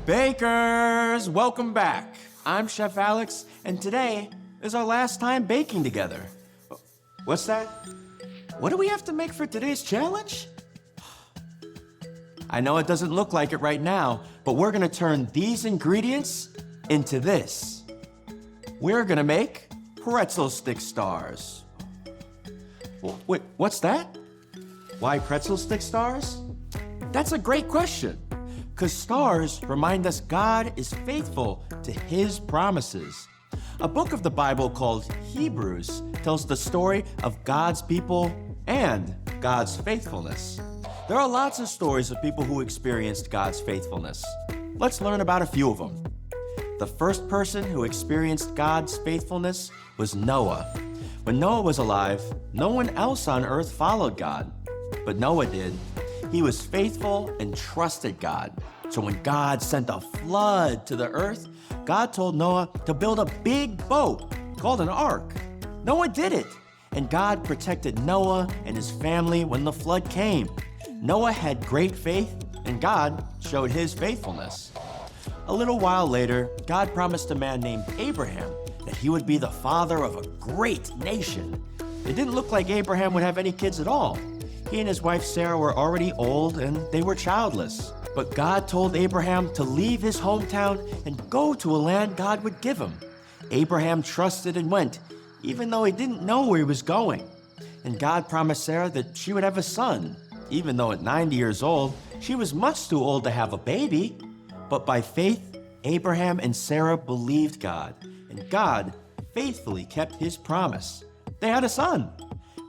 Bakers, welcome back. I'm Chef Alex, and today is our last time baking together. What's that? What do we have to make for today's challenge? I know it doesn't look like it right now, but we're gonna turn these ingredients into this. We're gonna make pretzel stick stars. Wait, what's that? Why pretzel stick stars? That's a great question. Because stars remind us God is faithful to His promises. A book of the Bible called Hebrews tells the story of God's people and God's faithfulness. There are lots of stories of people who experienced God's faithfulness. Let's learn about a few of them. The first person who experienced God's faithfulness was Noah. When Noah was alive, no one else on earth followed God, but Noah did. He was faithful and trusted God. So when God sent a flood to the earth, God told Noah to build a big boat called an ark. Noah did it, and God protected Noah and his family when the flood came. Noah had great faith, and God showed His faithfulness. A little while later, God promised a man named Abraham that he would be the father of a great nation. It didn't look like Abraham would have any kids at all. He and his wife Sarah were already old and they were childless. But God told Abraham to leave his hometown and go to a land God would give him. Abraham trusted and went, even though he didn't know where he was going. And God promised Sarah that she would have a son, even though at 90 years old, she was much too old to have a baby. But by faith, Abraham and Sarah believed God, and God faithfully kept His promise. They had a son.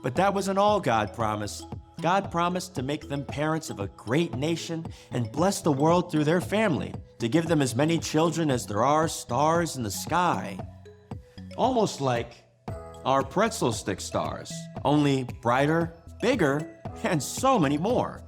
But that wasn't all God promised. God promised to make them parents of a great nation and bless the world through their family, to give them as many children as there are stars in the sky. Almost like our pretzel stick stars, only brighter, bigger, and so many more.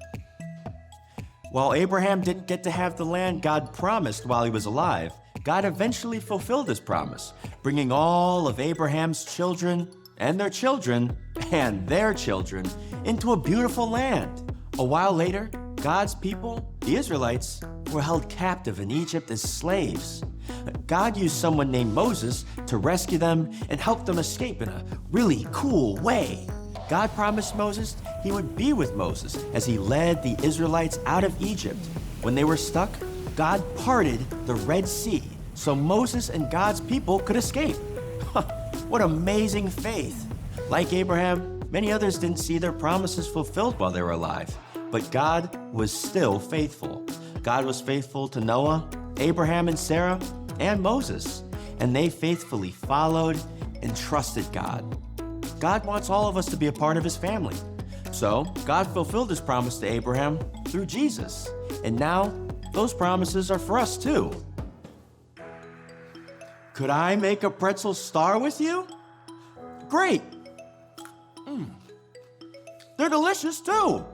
While Abraham didn't get to have the land God promised while he was alive, God eventually fulfilled His promise, bringing all of Abraham's children and their children and their children into a beautiful land. A while later, God's people, the Israelites, were held captive in Egypt as slaves. God used someone named Moses to rescue them and help them escape in a really cool way. God promised Moses He would be with Moses as he led the Israelites out of Egypt. When they were stuck, God parted the Red Sea so Moses and God's people could escape. What amazing faith! Like Abraham, many others didn't see their promises fulfilled while they were alive, but God was still faithful. God was faithful to Noah, Abraham and Sarah, and Moses, and they faithfully followed and trusted God. God wants all of us to be a part of His family. So God fulfilled His promise to Abraham through Jesus, and now those promises are for us too. Could I make a pretzel star with you? Great! They're delicious too!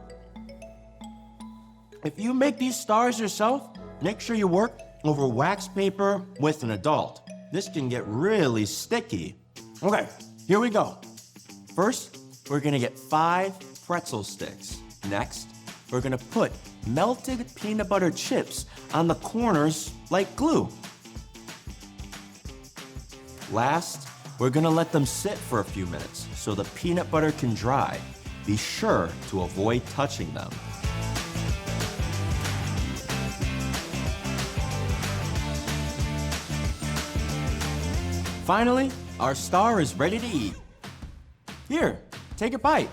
If you make these stars yourself, make sure you work over wax paper with an adult. This can get really sticky. Okay, here we go. First, we're gonna get 5 pretzel sticks. Next, we're gonna put melted peanut butter chips on the corners like glue. Last, we're gonna let them sit for a few minutes so the peanut butter can dry. Be sure to avoid touching them. Finally, our star is ready to eat. Here, take a bite.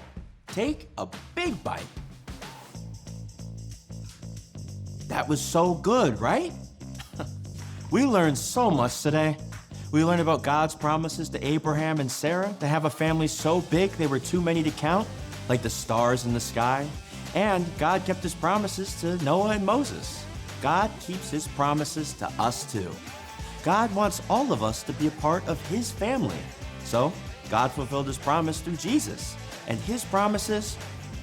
Take a big bite. That was so good, right? We learned so much today. We learned about God's promises to Abraham and Sarah to have a family so big they were too many to count, like the stars in the sky. And God kept His promises to Noah and Moses. God keeps His promises to us too. God wants all of us to be a part of His family. So, God fulfilled His promise through Jesus, and His promises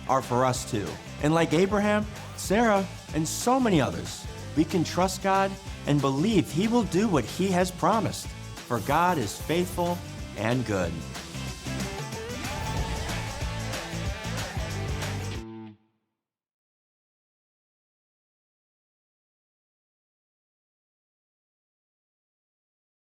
are for us too. And like Abraham, Sarah, and so many others, we can trust God and believe He will do what He has promised, for God is faithful and good.